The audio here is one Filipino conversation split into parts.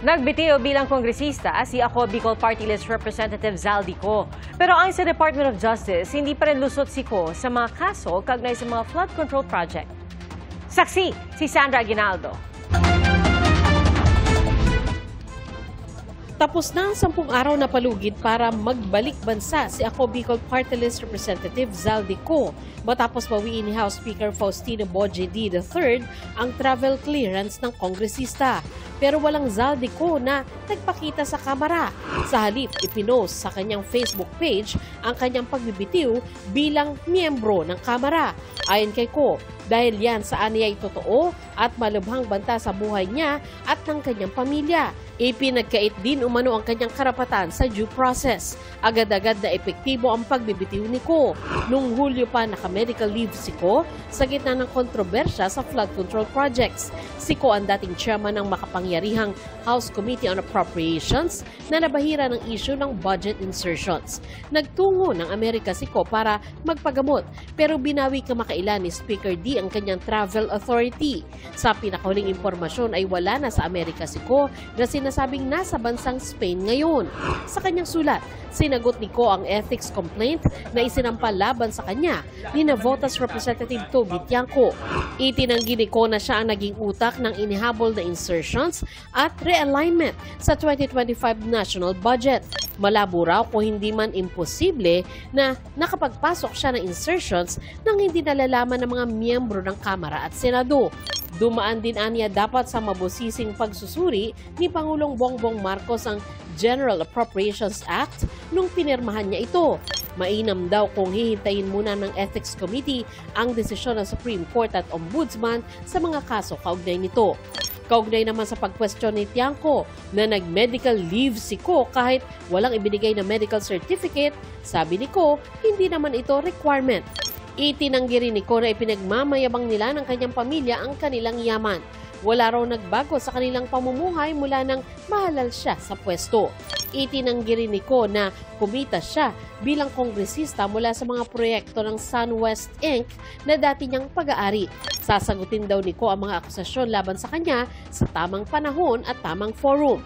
Nagbitiw bilang kongresista si Ako Bicol Party List Representative Zaldico. Pero ayon sa Department of Justice, hindi pa rin lusot si Ko sa mga kaso kaugnay sa mga flood control project. Saksi si Sandra Aguinaldo. Tapos na ang 10 araw na palugid para magbalik bansa si Ako Bicol Party List Representative Zaldico matapos bawiin ni House Speaker Faustino Boje D. III ang travel clearance ng kongresista. Pero walang Zaldico na nagpakita sa kamera. Sa halip, ipinost sa kanyang Facebook page ang kanyang pagbibitiw bilang miyembro ng kamera. Ayon kay Ko, dahil yan sa aniya ay totoo at malubhang banta sa buhay niya at ng kanyang pamilya. Ipinagkait din umano ang kanyang karapatan sa due process. Agad-agad na epektibo ang pagbibitiw ni Ko. Noong Hulyo pa naka-medical leave si Ko sa gitna ng kontrobersya sa flood control projects. Si Ko ang dating chairman ng makapangyarihang House Committee on Appropriations na nabahira ng issue ng budget insertions. Nagtungo ng Amerika si Ko para magpagamot pero binawi kamakailan ni Speaker D ang kanyang travel authority. Sa pinakahuling impormasyon ay wala na sa Amerika si Ko na sinasabing nasa bansang Spain ngayon. Sa kanyang sulat, sinagot ni Ko ang ethics complaint na isinampal laban sa kanya ni Navotas Representative Toby Tiangco. Itinanggi ni Ko na siya ang naging utak ng inihabol na insertions at realignment sa 2025 national budget. Malabo raw kung hindi man imposible na nakapagpasok siya ng insertions nang hindi nalalaman ng mga miyembro ng Kamara at Senado. Dumaan din aniya dapat sa mabusising pagsusuri ni Pangulong Bongbong Marcos ang General Appropriations Act nung pinirmahan niya ito. Mainam daw kung hihintayin muna ng Ethics Committee ang desisyon ng Supreme Court at Ombudsman sa mga kaso kaugnay nito. Kaugnay naman sa pagkwestiyon ni Tiangco na nag-medical leave si Ko kahit walang ibinigay na medical certificate, sabi ni Ko, hindi naman ito requirement. Itinanggi rin ni Ko na ipinagmamayabang nila ng kanyang pamilya ang kanilang yaman. Wala raw nagbago sa kanilang pamumuhay mula nang mahalal siya sa pwesto. Itinanggi rin ni Ko na kumita siya bilang kongresista mula sa mga proyekto ng SunWest Inc. na dati niyang pag-aari. Sasagutin daw ni Ko ang mga akusasyon laban sa kanya sa tamang panahon at tamang forum.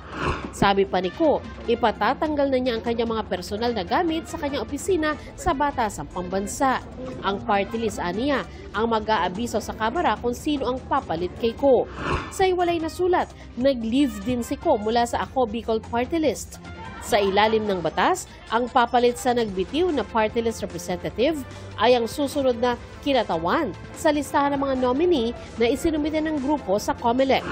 Sabi pa ni Ko, ipatatanggal na niya ang kanyang mga personal na gamit sa kanyang opisina sa Batasang Pambansa. Ang party list aniya ang mag-aabiso sa Kamara kung sino ang papalit kay Ko. Sa iwalay na sulat, nag-leave din si Ko mula sa Ako Bicol Party List. Sa ilalim ng batas, ang papalit sa nagbitiw na party list representative ay ang susunod na kinatawan sa listahan ng mga nominee na isinumite ng grupo sa COMELEC.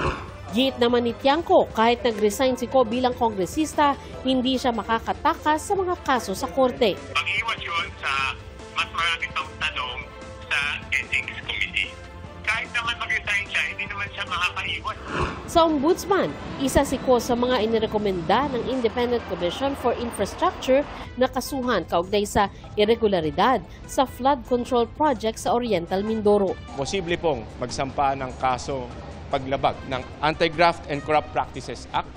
Git naman ni Tiangco, kahit nag-resign si Ko bilang kongresista, hindi siya makakatakas sa mga kaso sa korte. Pag-iwas yun sa mas marami pang tanong sa Ethics Committee. Kahit naman mag-resign siya, hindi naman siya makakaiwas. Sa Ombudsman, isa si Ko sa mga inirekomenda ng Independent Commission for Infrastructure na kasuhan kaugnay sa irregularidad sa flood control project sa Oriental Mindoro. Posible pong magsampa ng kaso paglabag ng Anti-Graft and Corrupt Practices Act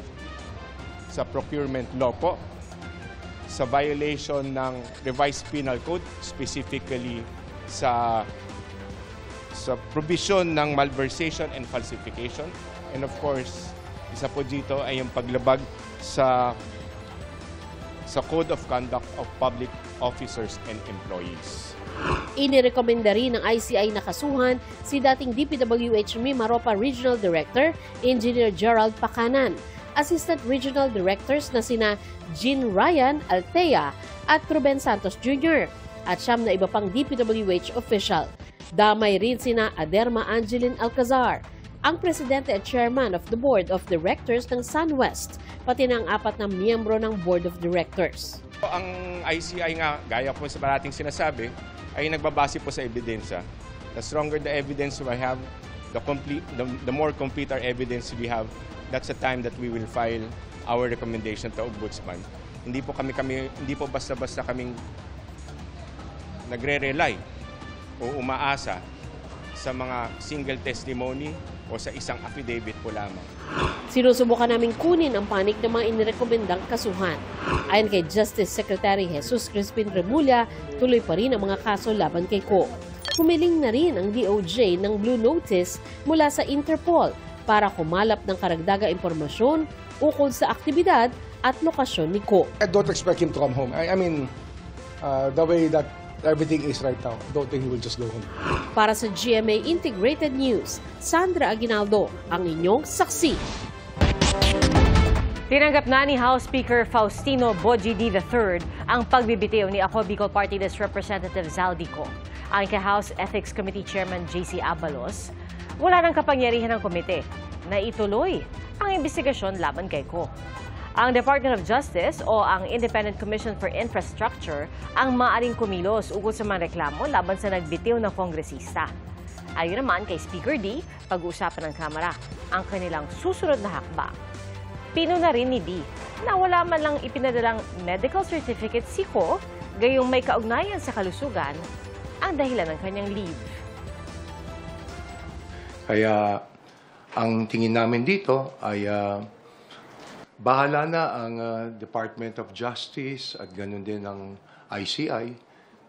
sa procurement law po, sa violation ng revised penal code, specifically sa provision ng malversation and falsification. And of course, isa po dito ay yung paglabag sa Code of Conduct of Public Officers and Employees. Inirekomenda rin ng ICI na kasuhan si dating DPWH Mimaropa Regional Director, Engineer Gerald Pacanan, Assistant Regional Directors na sina Jean Ryan Althea at Ruben Santos Jr. at siyam na iba pang DPWH official. Damay rin sina Aderma Angeline Alcazar, ang presidente at chairman of the Board of Directors ng SunWest, pati ng 4 na miyembro ng Board of Directors. Ang ICI nga, gaya po sa parating sinasabi, ay nagbabase po sa ebidensya. The stronger the evidence we have, the more complete our evidence we have, that's the time that we will file our recommendation to Ombudsman. Hindi po basta-basta kaming nagre-rely o umaasa sa mga single testimony o sa isang affidavit po lamang. Sinusubukan namin kunin ang panig ng mga inirekomendang kasuhan. Ayon kay Justice Secretary Jesus Crispin Remulla, tuloy pa rin ang mga kaso laban kay Ko. Humiling na rin ang DOJ ng Blue Notice mula sa Interpol para kumalap ng karagdagang impormasyon ukol sa aktibidad at lokasyon ni Ko. I don't expect him to come home. I mean, the way that everything is right now, I don't think he will just go home. Para sa GMA Integrated News, Sandra Aguinaldo, ang inyong saksi. Tinanggap na ni House Speaker Faustino Bogie-D III ang pagbibitiw ni Ako Bicol Party List Representative Zaldico. Ayon kay House Ethics Committee Chairman J.C. Abalos, wala ng kapangyarihan ng komite na ituloy ang investigasyon laban kay Ko. Ang Department of Justice o ang Independent Commission for Infrastructure ang maaaring kumilos ukol sa mga reklamo laban sa nagbitiw ng kongresista. Ayon naman kay Speaker D, pag-uusapan ng Kamara ang kanilang susunod na hakbang. Pino na rin ni D na wala man lang ipinadalang medical certificate si Ko, gayong may kaugnayan sa kalusugan ang dahilan ng kanyang leave. Kaya ang tingin namin dito ay bahala na ang Department of Justice at ganoon din ang ICI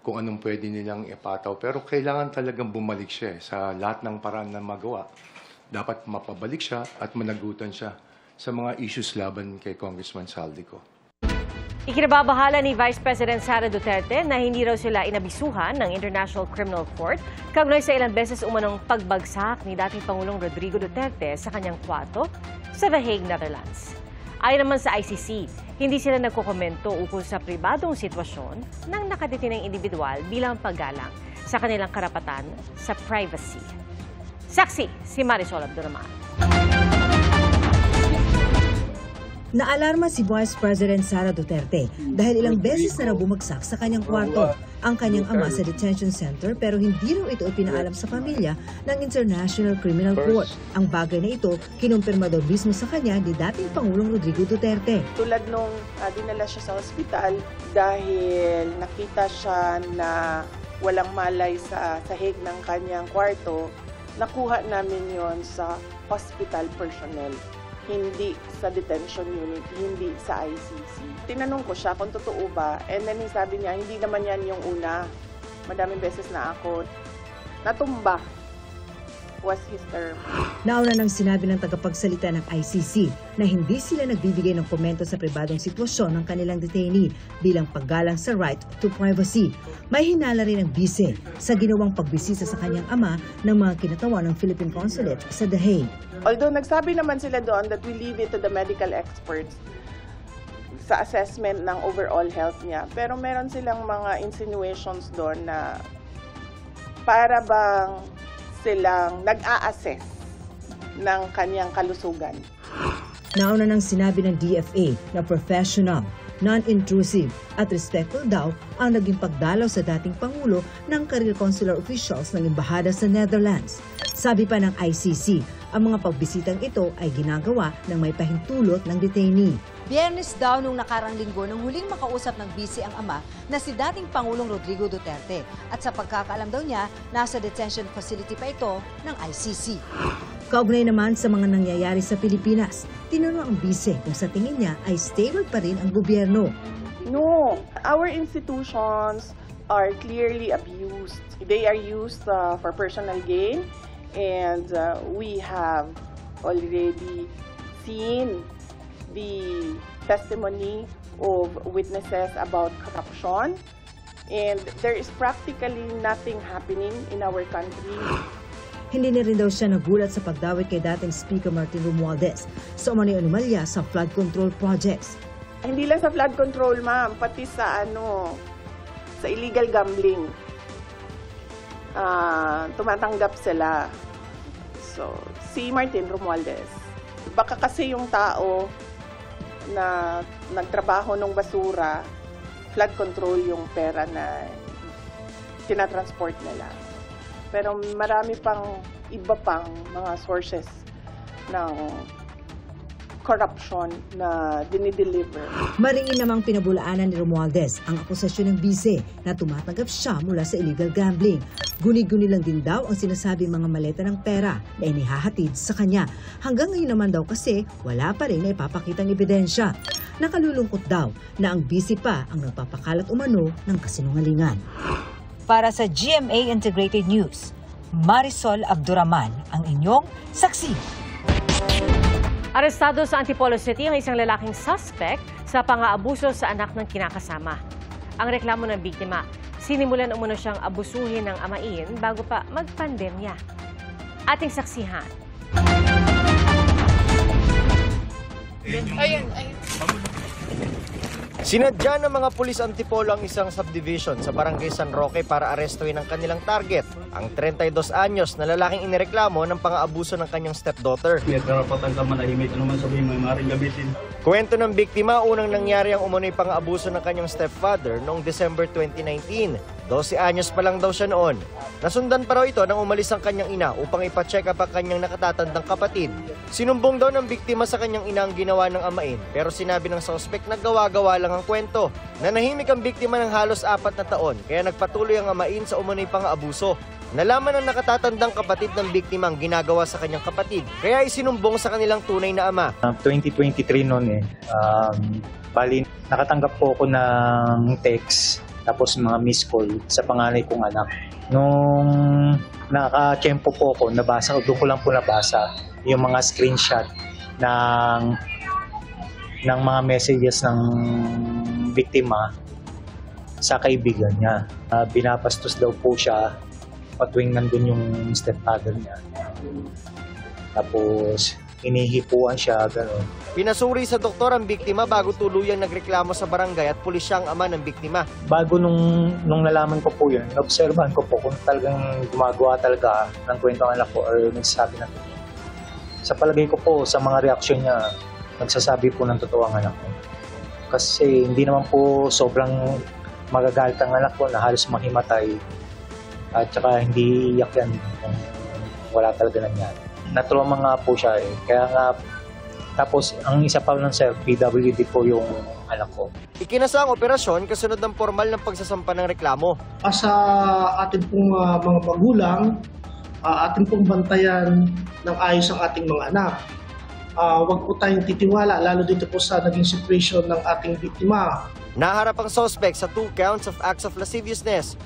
kung anong pwede nilang ipataw. Pero kailangan talagang bumalik siya sa lahat ng paraan na magawa. Dapat mapabalik siya at managutan siya sa mga issues laban kay Congressman Zaldico. Ikinababahala ni Vice President Sara Duterte na hindi raw sila inabisuhan ng International Criminal Court kaugnay sa ilang beses umanong pagbagsak ni dating Pangulong Rodrigo Duterte sa kanyang kwarto sa The Hague, Netherlands. Ayon naman sa ICC, hindi sila nagkokomento ukol sa pribadong sitwasyon ng nakatitinang individual bilang paggalang sa kanilang karapatan sa privacy. Saksi si Marisol Abduraman. Naalarma si Vice President Sara Duterte dahil ilang beses na raw bumagsak sa kanyang kwarto ang kanyang ama sa detention center pero hindi raw ito ipinaalam sa pamilya ng International Criminal Court. Ang bagay na ito kinumpirma daw mismo sa kanya ni dating Pangulong Rodrigo Duterte. Tulad nung dinala siya sa ospital dahil nakita siya na walang malay sa sahig ng kanyang kwarto, nakuha namin yon sa hospital personnel. Hindi sa detention unit, hindi sa ICC. Tinanong ko siya kung totoo ba, and then sabi niya, hindi naman yan yung una. Madaming beses na ako natumba was his term. Nauna nang sinabi ng tagapagsalita ng ICC na hindi sila nagbibigay ng komento sa pribadong sitwasyon ng kanilang detainee bilang paggalang sa right to privacy. May hinala rin ang bise sa ginawang pagbisita sa kanyang ama ng mga kinatawan ng Philippine Consulate sa The Hague. Although nagsabi naman sila doon that we leave it to the medical experts sa assessment ng overall health niya. Pero meron silang mga insinuations doon na para bang silang nag-a-assess ng kanyang kalusugan. Nauna nang sinabi ng DFA na professional, non-intrusive at respectful daw ang naging pagdalaw sa dating Pangulo ng career consular officials ng Embahada sa Netherlands. Sabi pa ng ICC, ang mga pagbisitang ito ay ginagawa ng may pahintulot ng detainee. Biyernes daw nung nakarang linggo nang huling makausap ng bise ang ama na si dating Pangulong Rodrigo Duterte. At sa pagkakaalam daw niya, nasa detention facility pa ito ng ICC. Kaugnay naman sa mga nangyayari sa Pilipinas, tinanong ang bise kung sa tingin niya ay stable pa rin ang gobyerno. No, our institutions are clearly abused. They are used for personal gain, and we have already seen the testimony of witnesses about corruption, and there is practically nothing happening in our country. Hindi na rin daw siya nagulat sa pagdawit kay dating Speaker Martin Romualdez sa umano'y anomalya sa flood control projects. Hindi lang sa flood control, ma'am, pati sa sa illegal gambling. Tumatanggap sila. So, si Martin Romualdez, baka kasi yung tao na nagtrabaho ng basura, flood control yung pera na tinatransport nila. Pero marami pang iba pang mga sources ng corruption na dinideliver. Mariin namang pinabulaanan ni Romualdez ang akusasyon ng bise na tumatanggap siya mula sa illegal gambling. Guni-guni lang din daw ang sinasabing mga maleta ng pera na inihahatid sa kanya. Hanggang ngayon naman daw kasi wala pa rin na ipapakitang ebidensya. Nakalulungkot daw na ang bise pa ang nagpapakalat umano ng kasinungalingan. Para sa GMA Integrated News, Marisol Abduraman, ang inyong saksi. Arestado sa Antipolo City ang isang lalaking suspect sa pang-aabuso sa anak ng kinakasama. Ang reklamo ng biktima, sinimulan umano siyang abusuhin ng amain bago pa magpandemya. Ating saksihan. Sinadya ng mga pulis Antipolo ang isang subdivision sa Barangay San Roque para arestuhin ang kanilang target, ang 32 anyos na lalaking inireklamo ng pang-aabuso ng kanyang stepdaughter. May karapatan ka manahimik, ano man sabihin mo, maaaring gamitin. Kwento ng biktima, unang nangyari ang umano'y pang-aabuso ng kanyang stepfather noong December 2019. 12 anyos pa lang daw siya noon. Nasundan pa raw ito nang umalis ang kanyang ina upang ipacheck up ang kanyang nakatatandang kapatid. Sinumbong daw ng biktima sa kanyang ina ang ginawa ng amain, pero sinabi ng suspect na gawa-gawa lang ang kwento. Nanahimik ang biktima ng halos 4 na taon, kaya nagpatuloy ang amain sa umano'y pang-aabuso. Nalaman ng nakatatandang kapatid ng biktima ang ginagawa sa kanyang kapatid, kaya isinumbong sa kanilang tunay na ama. 2023 noon bali nakatanggap po ako ng text tapos mga missed call sa panganay kong anak. Nung nakaka-tiyempo po ako, doon ko lang po nabasa yung mga screenshot ng mga messages ng biktima sa kaibigan niya. Binapastos daw po siya patuwing nandun yung stepfather niya. Tapos hinihipuan siya, gano'n. Pinasuri sa doktor ang biktima bago tuluyang nagreklamo sa barangay at pulisya ang ama ng biktima. Bago nung nalaman ko po yun, obserbahan ko po kung talagang gumagawa talaga ng kwento ng anak ko or nagsasabi ng totoo. Sa palagay ko po, sa mga reaksyon niya, nagsasabi po ng totoo ang anak ko. Kasi hindi naman po sobrang magagalit ang anak ko na halos mahimatay at saka hindi iyak yan kung wala talaga nangyari. Natulungan nga po siya kaya nga. Tapos, ang isa pa ng sir, PWD po yung anak ko. Ikinasa ang operasyon kasunod ng formal ng pagsasampa ng reklamo. Sa ating pong mga magulang, ating pong bantayan ng ayos ang ating mga anak. Huwag po tayong titiwala, lalo dito po sa naging situation ng ating biktima. Naharap ang suspect sa 2 counts of acts of lasciviousness.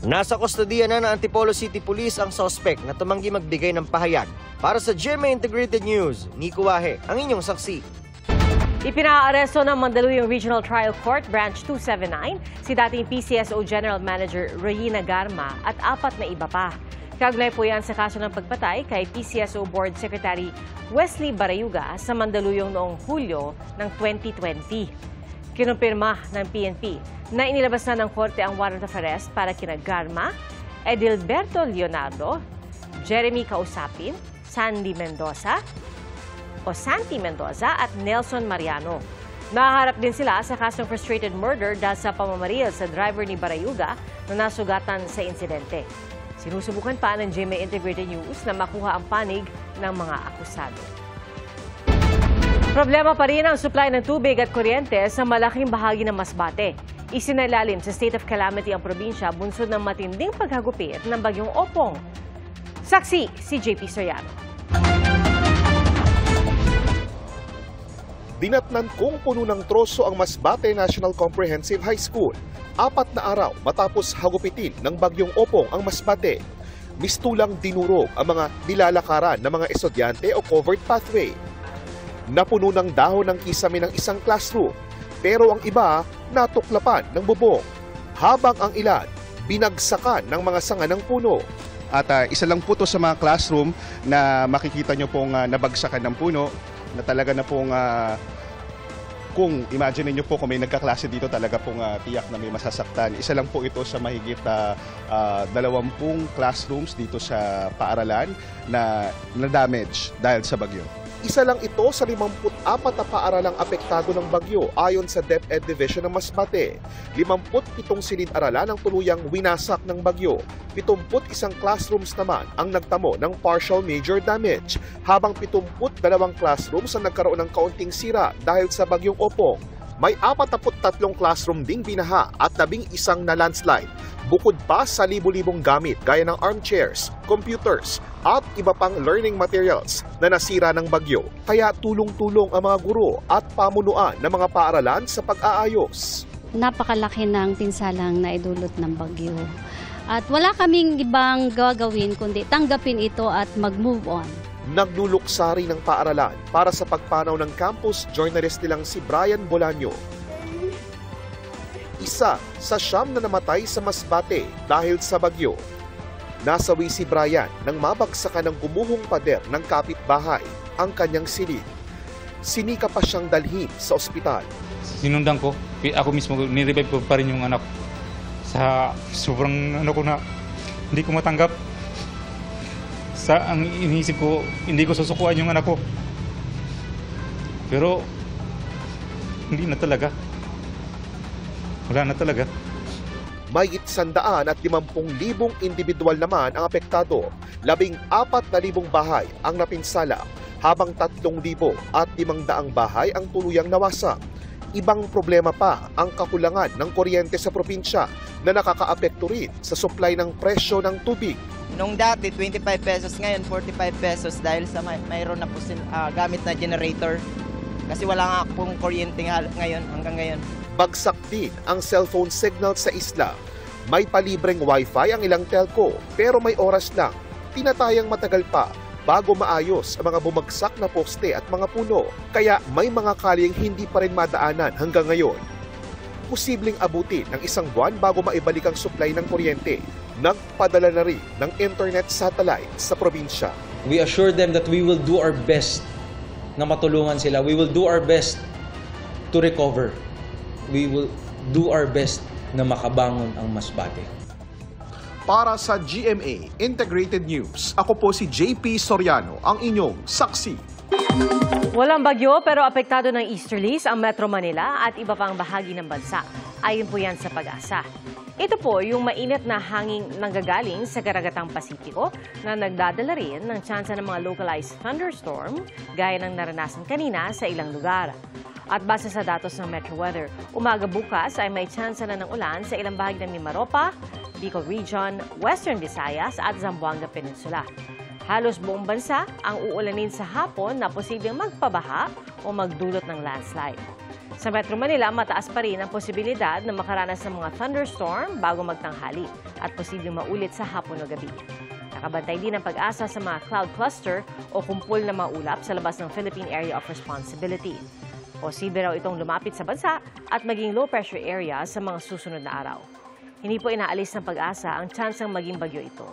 Nasa kustodiya na ng Antipolo City Police ang suspect na tumanggi magbigay ng pahayag. Para sa GMA Integrated News, Nico Wahe, ang inyong saksi. Ipinaaresto ng Mandaluyong Regional Trial Court Branch 279 si dating PCSO General Manager Reyna Garma at 4 na iba pa. Kaugnay po yan sa kaso ng pagpatay kay PCSO Board Secretary Wesley Barayuga sa Mandaluyong noong Hulyo ng 2020. Kinumpirma ng PNP na inilabas na ng korte ang warrant of arrest para kina Garma, Edilberto Leonardo, Jeremy Kausapin, Santi Mendoza at Nelson Mariano. Nahaharap din sila sa kasong frustrated murder dahil sa pamamaril sa driver ni Barayuga na nasugatan sa insidente. Sinusubukan pa ng GMA Integrated News na makuha ang panig ng mga akusado. Problema pa rin ang supply ng tubig at kuryente sa malaking bahagi ng Masbate. Isinailalim sa state of calamity ang probinsya bunsod ng matinding paghagupit ng bagyong Opong. Saksi si JP Soriano. Dinatnan kong puno ng troso ang Masbate National Comprehensive High School. 4 na araw matapos hagupitin ng bagyong Opong ang Masbate. Mistulang dinurog ang mga nilalakaran ng mga estudyante o covered pathway. Napuno ng dahon ng kisame ng isang classroom, pero ang iba natuklapan ng bubong, habang ang ilan binagsakan ng mga sanga ng puno. At isa lang po to sa mga classroom na makikita nyo pong nabagsakan ng puno, na talaga na pong, kung imagine nyo po kung may nagkaklase dito, talaga pong tiyak na may masasaktan. Isa lang po ito sa mahigit 20 classrooms dito sa paaralan na damage dahil sa bagyo. Isa lang ito sa 54 na paaralang apektado ng bagyo ayon sa DepEd Division ng Masbate. 57 silid-aralan ang tuluyang winasak ng bagyo. 71 classrooms naman ang nagtamo ng partial major damage, habang 72 classrooms ang nagkaroon ng kaunting sira dahil sa bagyong Opong. May 43 classroom ding binaha at 11 na landslide. Bukod pa sa libu-libong gamit gaya ng armchairs, computers at iba pang learning materials na nasira ng bagyo. Kaya tulong-tulong ang mga guro at pamunuan ng mga paaralan sa pag-aayos. Napakalaki ng pinsalang na idulot ng bagyo. At wala kaming ibang gagawin kundi tanggapin ito at mag-move on. Nagluluksari ng paaralan para sa pagpanaw ng campus journalist nilang si Brian Bolaño. Isa sa 9 na namatay sa Masbate dahil sa bagyo. Nasawi si Brian nang mabagsakan ng gumuhong pader ng kapitbahay ang kanyang silid. Sinika pa siyang dalhin sa ospital. Sinundan ko, ako mismo nirevive ko pa rin yung anak. Sa sobrang ko na hindi ko matanggap. Sa ang iniisip ko, hindi ko susukuan yung anak ko. Pero hindi na talaga. Wala na talaga. Mahigit 150,000 individual naman ang apektado. 14,000 bahay ang napinsala, habang 3,500 bahay ang tuluyang nawasak. Ibang problema pa ang kakulangan ng kuryente sa probinsya na nakakaapekto rin sa supply ng presyo ng tubig. Nung dati, 25 pesos, ngayon 45 pesos dahil sa mayroon na po gamit na generator. Kasi wala nga pong kuryente ngayon, hanggang ngayon. Bagsak din ang cellphone signal sa isla. May palibreng wifi ang ilang telco, pero may oras lang. Tinatayang matagal pa bago maayos ang mga bumagsak na poste at mga puno. Kaya may mga kalyeng hindi pa rin madaanan hanggang ngayon. Posibleng abutin ng 1 buwan bago maibalik ang supply ng kuryente. Nagpadala na rin ng internet satellite sa probinsya. We assure them that we will do our best na matulungan sila. We will do our best to recover. We will do our best na makabangon ang Masbate. Para sa GMA Integrated News, ako po si JP Soriano, ang inyong saksi. Walang bagyo pero apektado ng easterlies ang Metro Manila at iba pang bahagi ng bansa. Ayon po yan sa Pag-asa. Ito po yung mainit na hanging nanggagaling sa karagatang Pasipiko na nagdadala rin ng tsansa ng mga localized thunderstorm gaya ng naranasan kanina sa ilang lugar. At base sa datos ng Metro Weather, umaga bukas ay may tsansa na ng ulan sa ilang bahagi ng Mimaropa, Bicol Region, Western Visayas at Zamboanga Peninsula. Halos buong bansa ang uulanin sa hapon na posibleng magpabaha o magdulot ng landslide. Sa Metro Manila, mataas pa rin ang posibilidad na makaranas ng mga thunderstorm bago magtanghali at posibleng maulit sa hapon o gabi. Nakabantay din ang Pag-asa sa mga cloud cluster o kumpul na mga ulap sa labas ng Philippine Area of Responsibility. Posible raw itong lumapit sa bansa at maging low pressure area sa mga susunod na araw. Hindi po inaalis ng Pag-asa ang tsansang maging bagyo ito.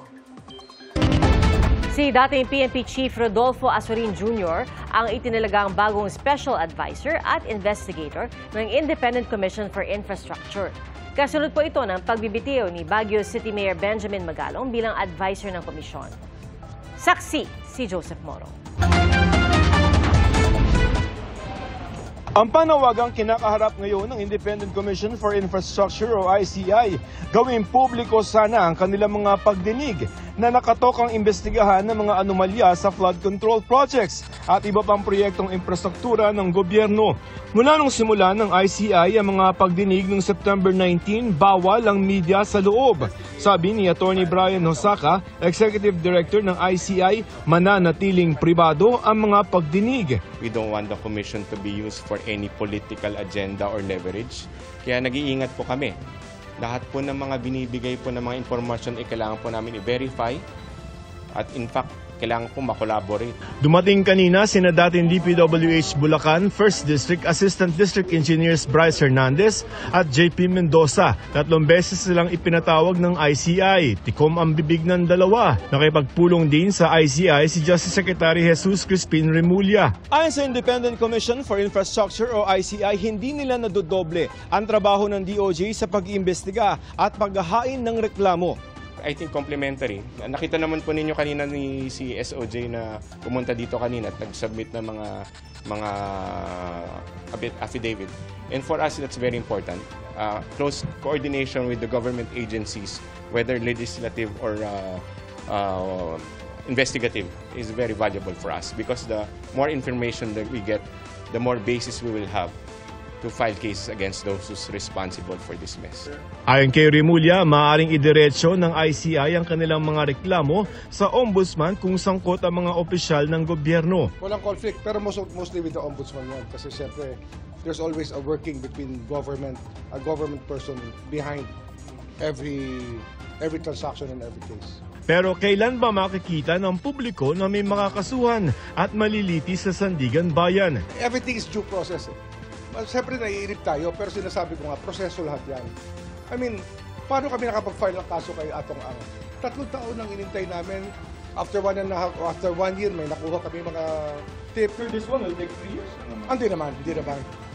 Si dating PNP Chief Rodolfo Azorin Jr. ang itinalagang bagong Special Advisor at Investigator ng Independent Commission for Infrastructure. Kasunod po ito ng pagbibitiw ni Baguio City Mayor Benjamin Magalong bilang advisor ng komisyon. Saksi si Joseph Moro. Ang panawagang kinakaharap ngayon ng Independent Commission for Infrastructure o ICI, gawing publiko sana ang kanilang mga pagdinig na nakatokang imbestigahan ng mga anomalya sa flood control projects at iba pang proyektong infrastruktura ng gobyerno. Mula nung simula ng ICI ang mga pagdinig noong September 19, bawal ang media sa loob. Sabi ni Atty. Brian Hosaka, Executive Director ng ICI, mananatiling pribado ang mga pagdinig. We don't want the commission to be used for any political agenda or leverage. Kaya nag-iingat po kami. Lahat po ng mga binibigay po ng mga informasyon kailangan po namin i-verify at in fact, kailangan po makolaborate. Dumating kanina sina dating DPWH Bulacan 1st District Assistant District Engineers Bryce Hernandez at JP Mendoza. 3 beses silang ipinatawag ng ICI. Tikom ang bibig ng dalawa. Nakipagpulong din sa ICI si Justice Secretary Jesus Crispin Remulla. Ayon sa Independent Commission for Infrastructure o ICI, hindi nila nadodoble ang trabaho ng DOJ sa pag-iimbestiga at paghahain ng reklamo. I think complementary. Nakita naman po ninyo kanina ni si SOJ na pumunta dito kanina at nag-submit ng mga affidavit. And for us, that's very important. Close coordination with the government agencies, whether legislative or investigative, is very valuable for us because the more information that we get, the more basis we will have to file cases against those who's responsible for this mess. Ayon kay Remulla, maaaring idiretso ng ICI ang kanilang mga reklamo sa ombudsman kung sangkot ang mga opisyal ng gobyerno. Walang conflict, pero mostly with the ombudsman yan. Kasi siyempre, there's always a working between a government person behind every transaction and every case. Pero kailan ba makikita ng publiko na may makakasuhan at malilitis sa Sandigan Bayan? Everything is due process. Siyempre naiinip tayo, pero sinasabi ko nga, proseso lahat yan. I mean, paano kami nakapag-file ng kaso kay Atong Ang? 3 taon nang inintay namin. After 1 year, may nakuha kami mga tip. This one will take 3 years? Hindi naman.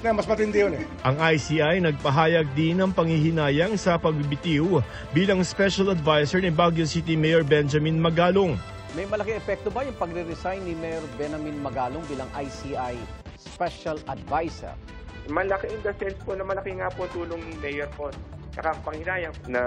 Mas matindi yun eh. Ang ICI nagpahayag din ng panghihinayang sa pagbibitiw bilang Special Advisor ni Baguio City Mayor Benjamin Magalong. May malaking epekto ba yung pagre-resign ni Mayor Benjamin Magalong bilang ICI Special Advisor? Malaki in the sense po na malaki nga po tulong ni Mayor po. Saka ang panghinayang na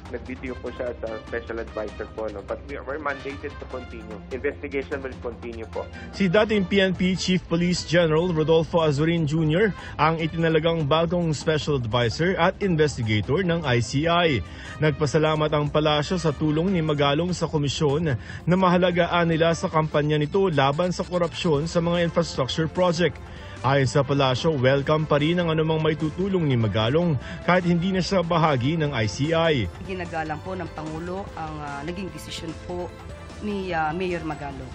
nag-BTO po siya sa special advisor po. No? But we're mandated to continue. Investigation will continue po. Si dating PNP Chief Police General Rodolfo Azurin Jr. ang itinalagang bagong special advisor at investigator ng ICI. Nagpasalamat ang palasyo sa tulong ni Magalong sa komisyon na mahalagaan nila sa kampanya nito laban sa korupsyon sa mga infrastructure project. Ayon sa palasyo, welcome pa rin ang anumang may tutulong ni Magalong kahit hindi na siya bahagi ng ICI. Ginagalang po ng Pangulo ang naging desisyon po ni Mayor Magalong.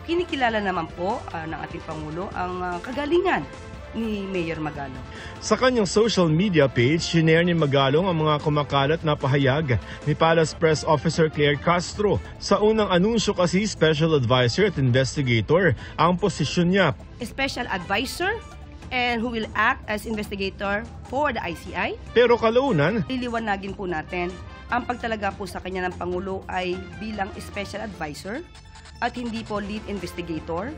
Kinikilala naman po ng ating Pangulo ang kagalingan ni Mayor Magalong. Sa kanyang social media page, shinare ni Magalong ang mga kumakalat na pahayag ni Palace Press Officer Claire Castro. Sa unang anunsyo kasi, Special Advisor at Investigator ang posisyon niya. Special Advisor and who will act as investigator for the ICI. Pero kalaunan, liliwanagin po natin ang pagtalaga po sa kanya ng Pangulo ay bilang Special Advisor at hindi po lead investigator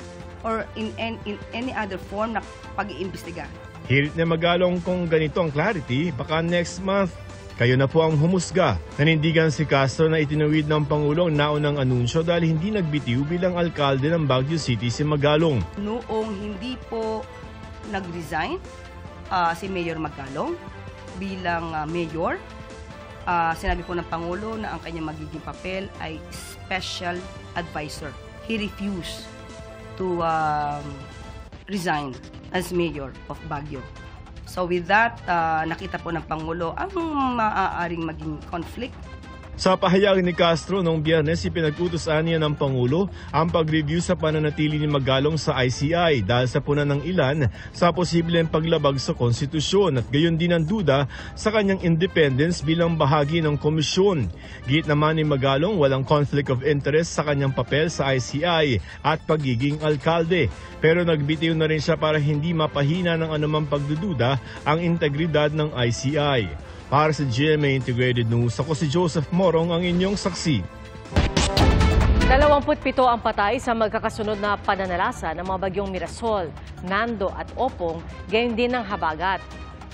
or in any other form na pag-iimbestiga. Hirit na Magalong kung ganito ang clarity, baka next month, kayo na po ang humusga. Nanindigan si Castro na itinawid ng Pangulo ang naunang anunsyo dahil hindi nagbitiw bilang alkalde ng Baguio City si Magalong. Noong hindi po nag-resign si Mayor Magalong bilang mayor, sinabi po ng Pangulo na ang kanyang magiging papel ay Special Advisor. He refused to resign as mayor of Baguio. So with that, nakita po ng Pangulo ang maaaring maging conflict. Sa pahayag ni Castro noong Biyernes, ipinag-utos niya ng Pangulo ang pag-review sa pananatili ni Magalong sa ICI dahil sa puna ng ilan sa posibleng paglabag sa konstitusyon at gayon din ang duda sa kanyang independence bilang bahagi ng komisyon. Git naman ni Magalong walang conflict of interest sa kanyang papel sa ICI at pagiging alkalde. Pero nagbitiw na rin siya para hindi mapahina ng anumang pagdududa ang integridad ng ICI. Para sa GMA Integrated News, ako si Joseph Morong, ang inyong saksi. 27 ang patay sa magkakasunod na pananalasa ng mga bagyong Mirasol, Nando at Opong, gayon din ng Habagat.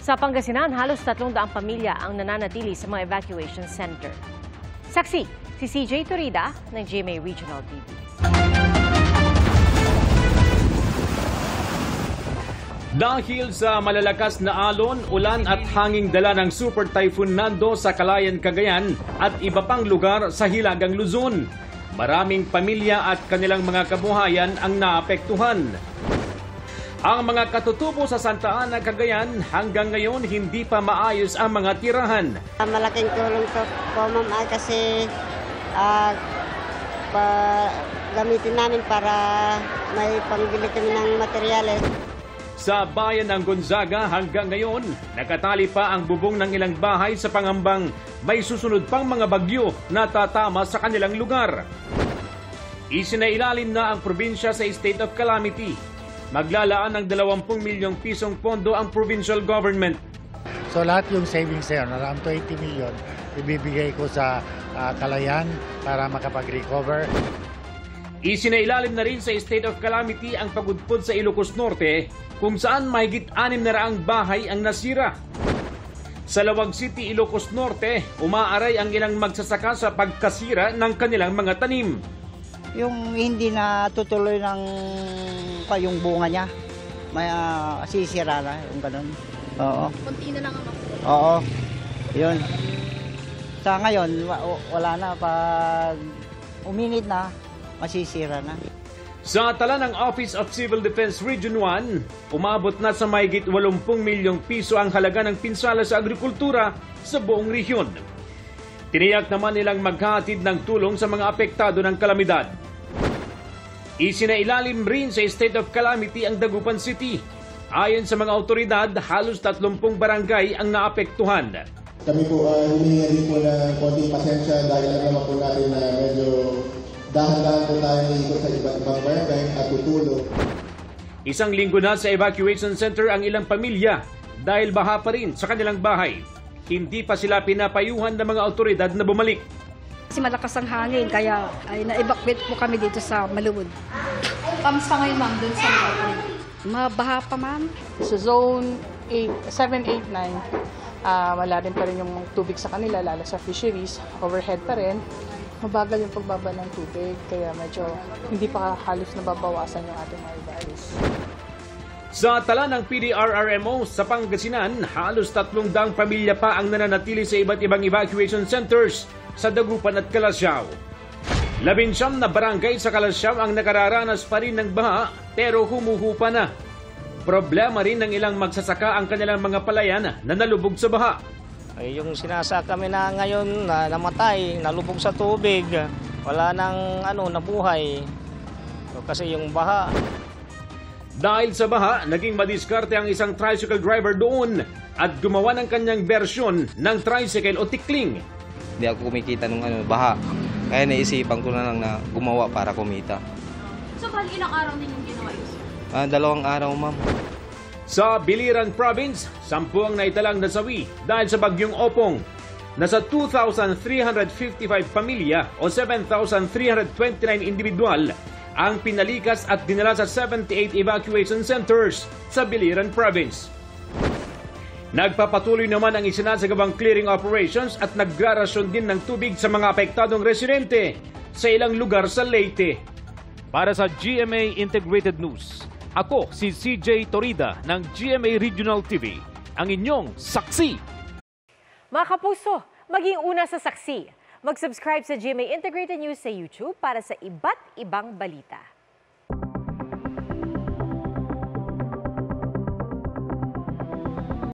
Sa Pangasinan, halos 300 pamilya ang nananatili sa mga evacuation center. Saksi, si CJ Torida ng GMA Regional TV. Dahil sa malalakas na alon, ulan at hanging dala ng Super Typhoon Nando sa Calayan, Cagayan at iba pang lugar sa Hilagang Luzon, maraming pamilya at kanilang mga kabuhayan ang naapektuhan. Ang mga katutubo sa Santa Ana, Cagayan, hanggang ngayon hindi pa maayos ang mga tirahan. Malaking tulong to po, ma'am, kasi gamitin namin para may pangbili kami ng materyales. Sa bayan ng Gonzaga hanggang ngayon, nakatali pa ang bubong ng ilang bahay sa pangambang may susunod pang mga bagyo na tatama sa kanilang lugar. Isinailalim na ang probinsya sa state of calamity. Maglalaan ng 20 milyong pisong pondo ang provincial government. So lahat yung savings na yun, around 20 million, ibibigay ko sa Calayan para makapag-recover. Isinailalim na rin sa state of calamity ang pagudpod sa Ilocos Norte kung saan mahigit 600 bahay ang nasira. Sa Lawag City, Ilocos Norte, umaaray ang ilang magsasaka sa pagkasira ng kanilang mga tanim. Yung hindi na tutuloy ng yung bunga niya, may sisira na, yung ganun. Oo. Kunti na lang ang makuha. Oo. Yun. Sa ngayon, wala na. Pag uminit na, masisira na. Sa tala ng Office of Civil Defense Region 1, umabot na sa mahigit 80 milyong piso ang halaga ng pinsala sa agrikultura sa buong rehiyon. Tiniyak naman nilang maghahatid ng tulong sa mga apektado ng kalamidad. Isinailalim rin sa state of calamity ang Dagupan City. Ayon sa mga otoridad, halos 30 barangay ang naapektuhan. Kami po humihingi rin po ng konting pasensya dahil alam naman po natin na medyo dahan-dahan po tayo ikot sa iba't ibang barangay at tutulong. Isang linggo na sa evacuation center ang ilang pamilya dahil baha pa rin sa kanilang bahay. Hindi pa sila pinapayuhan ng mga otoridad na bumalik. Kasi malakas ang hangin, kaya ay na-evacuate po kami dito sa Maluwod. Kamusta ngayon, ma'am, doon sa Maluwod? Mabaha pa, ma'am. Sa zone 7, 8, 9, wala rin pa rin yung tubig sa kanila, lalo sa fisheries, overhead pa rin. Mabagal yung pagbaba ng tubig, kaya medyo hindi pa halos nababawasan yung ating mga evacuees. Sa tala ng PDRRMO sa Pangasinan, halos 300 pamilya pa ang nananatili sa iba't ibang evacuation centers sa Dagupan at Calasiao. 19 na barangay sa Calasiao ang nakararanas pa rin ng baha pero humuhupa na. Problema rin ng ilang magsasaka ang kanilang mga palayan na nalubog sa baha. Ay, yung sinasaka kami na ngayon na namatay, nalubog sa tubig, wala nang nabuhay. Kasi yung baha. Dahil sa baha, naging madiskarte ang isang tricycle driver doon at gumawa ng kanyang bersyon ng tricycle o tikling. Hindi ako kumikita ng baha. Kaya naisipan ko na lang na gumawa para kumita. So, bali ilang araw ninyong ginawa yun? 2 araw, ma'am. Sa Biliran Province, 10 ang naitalang nasawi dahil sa bagyong Opong. Nasa 2,355 pamilya o 7,329 individual ang pinalikas at dinala sa 78 evacuation centers sa Biliran Province. Nagpapatuloy naman ang isinasagawang clearing operations at nagrarasyon din ng tubig sa mga apektadong residente sa ilang lugar sa Leyte. Para sa GMA Integrated News, ako si CJ Torida ng GMA Regional TV, ang inyong saksi. Mga kapuso, maging una sa saksi. Mag-subscribe sa GMA Integrated News sa YouTube para sa iba't ibang balita.